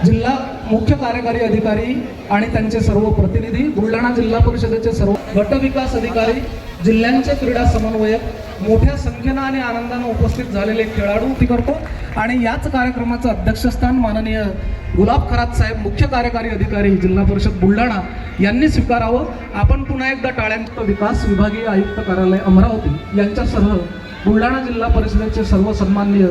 जिल्हा मुख्य कार्यकारी अधिकारी आणि त्यांचे सर्व प्रतिनिधी, बुलढाणा जिल्हा परिषदेचे सर्व गटविकास अधिकारी, जिल्ह्यांचे क्रीडा समन्वयक, मोठ्या संख्येनं आणि आनंदानं उपस्थित झालेले खेळाडू करतो आणि याच कार्यक्रमाचं अध्यक्षस्थान माननीय गुलाब खरात साहेब, मुख्य कार्यकारी अधिकारी जिल्हा परिषद बुलढाणा यांनी स्वीकारावं. आपण पुन्हा एकदा टाळ्यांचा विकास विभागीय आयुक्त कार्यालय अमरावती यांच्यासह बुलढाणा जिल्हा परिषदेचे सर्व सन्माननीय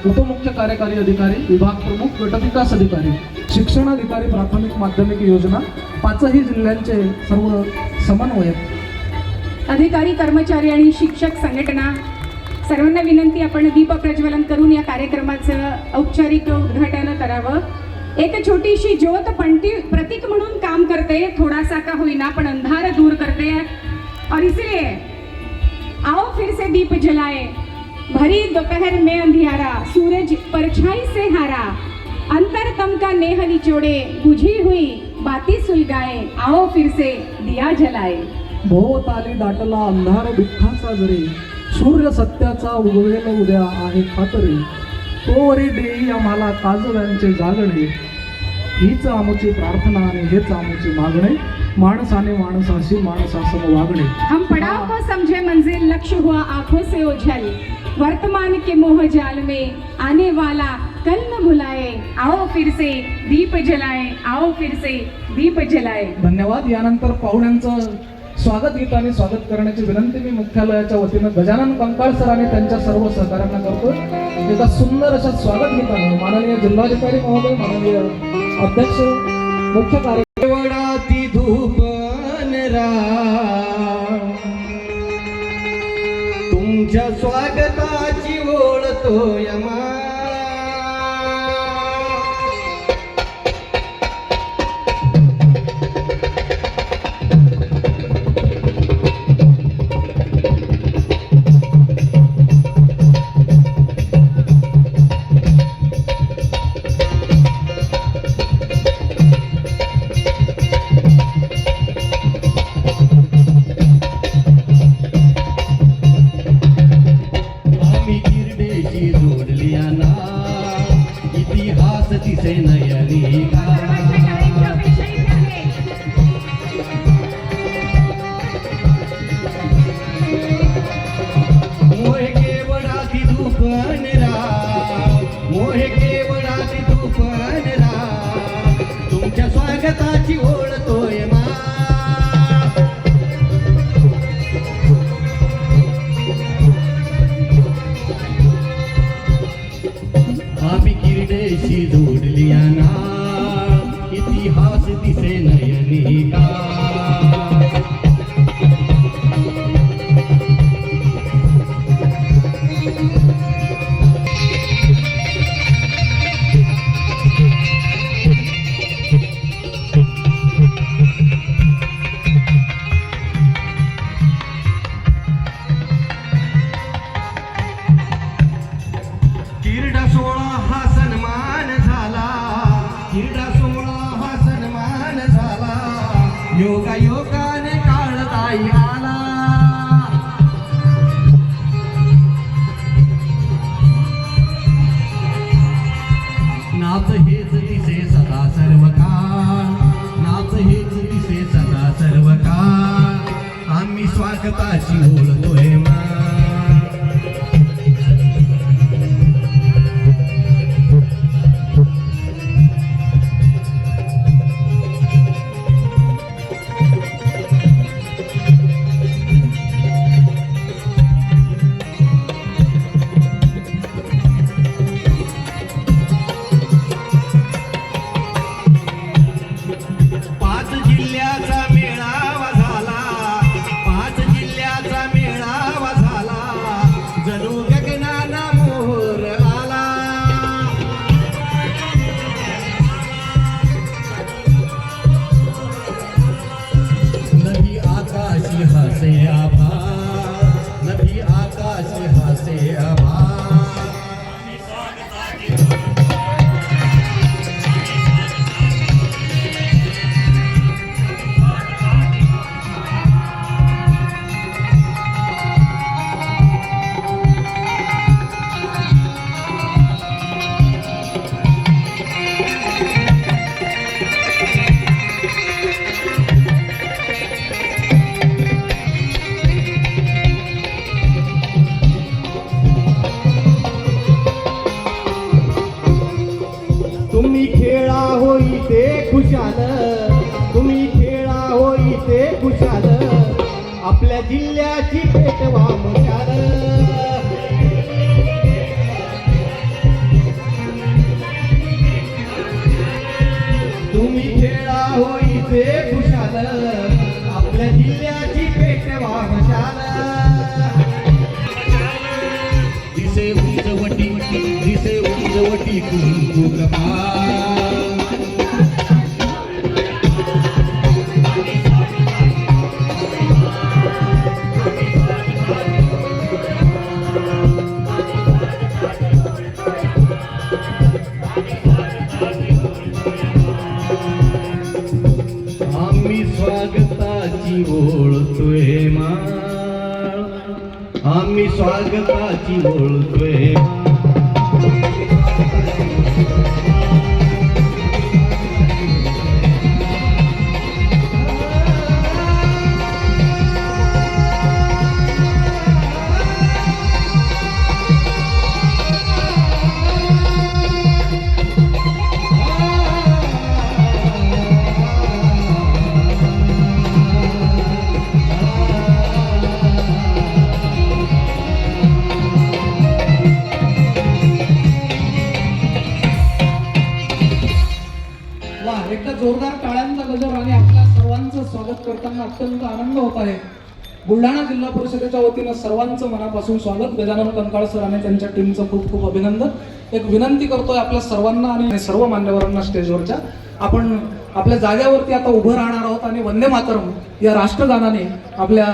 उपमुख्य कार्यकारी अधिकारी, विभाग प्रमुख, गटविकास अधिकारी, शिक्षण अधिकारी, प्राथमिक माध्यमिक योजना, पाचही जिल्ह्यांचे सर्व समन्वयक, अधिकारी, कर्मचारी आणि शिक्षक संघटना सर्वांना विनंती, आपण दीप प्रज्वलन करून या कार्यक्रमाचं औपचारिक उद्घाटन करावं. एक छोटीशी ज्योत प्रतीक म्हणून काम करते, थोड़ा सा का होईना पण अंधार दूर करते है. और इसलिए आओ फिर से दीप जलाए, भरी दोपहर में अंधियारा, सूरज परछाई से हारा, अंतर तम का नेह निचोड़े, बुझी हुई बाती सुलगाए, आओ फिर से दिया जलाए. भोवताली दाटला अंधार दुःखाचा जरी, सूर्य सत्याचा उगवेल उद्या आहे खातरी, तोवरी देई आम्हाला काजव्यांचे जागणे, हीच आमची प्रार्थना आणि हेच आमची मागणे, माणसाने माणसाशी माणसासम वागणे. हम पड़ाव को समझे मंजिल, लक्ष्य हुआ आंखों से ओझल, वर्तमान के मोह जाल में आने वाला कल न भुलाए, आओ फिर से दीप जलाए, आओ फिर से दीप जलाए. धन्यवाद. यानंतर पाहुण्यांचं स्वागत गीताने स्वागत करण्याची विनंती मी मुख्यालयाच्या वतीनं गजानन कंकाळ सर आणि त्यांच्या सर्व सहकाऱ्यांना करतो. एका सुंदर अशा स्वागत गीतानं माननीय जिल्हाधिकारी महोदय, माननीय अध्यक्ष, मुख्य वडाती धूपनरा, तुमच्या स्वागताची ओळतोय मा. इतिहास दिसे नयनी का. क्रीडा सोहळा हा सन्मान झाला, क्रीडा सोहळा हा सन्मान झाला, योगा योगाने काळताई आला. नाच हेच दिसे सदा सर्व काळ, नाच हेच दिसे सदा सर्व काळ, आम्ही स्वागताची बोलतोय मा. पाच जिल्ह्याचा मेळावा झाला, पाच जिल्ह्याचा मेळावा खुशाल, तुम्ही खेळा हो इथे खुशाल, आपल्या जिल्ह्याची पेटवा मशाल. तुम्ही खेळा हो इथे खुशाल, आपल्या जिल्ह्याची पेटवा मशाल. दिसे उंचवटी, दिसे उंचवटी कुंकू कपाळ. आम्ही स्वागताची ओळतोय माळ, आम्ही स्वागताची ओळतोय माळ. वा, एकदा जोरदार टाळ्यांचा गजर आणि आपल्या सर्वांचं स्वागत करताना अत्यंत आनंद होत आहे. बुलढाणा जिल्हा परिषदेच्या वतीनं सर्वांचं मनापासून स्वागत. गजानन कंकाळ सर आणि त्यांच्या टीमचं खूप खूप अभिनंदन. एक विनंती करतोय आपल्या सर्वांना आणि सर्व मान्यवरांना स्टेजवरच्या, आपण आपल्या जागेवरती आता उभं राहणार आहोत आणि वंदे मातरम या राष्ट्रगानाने आपल्या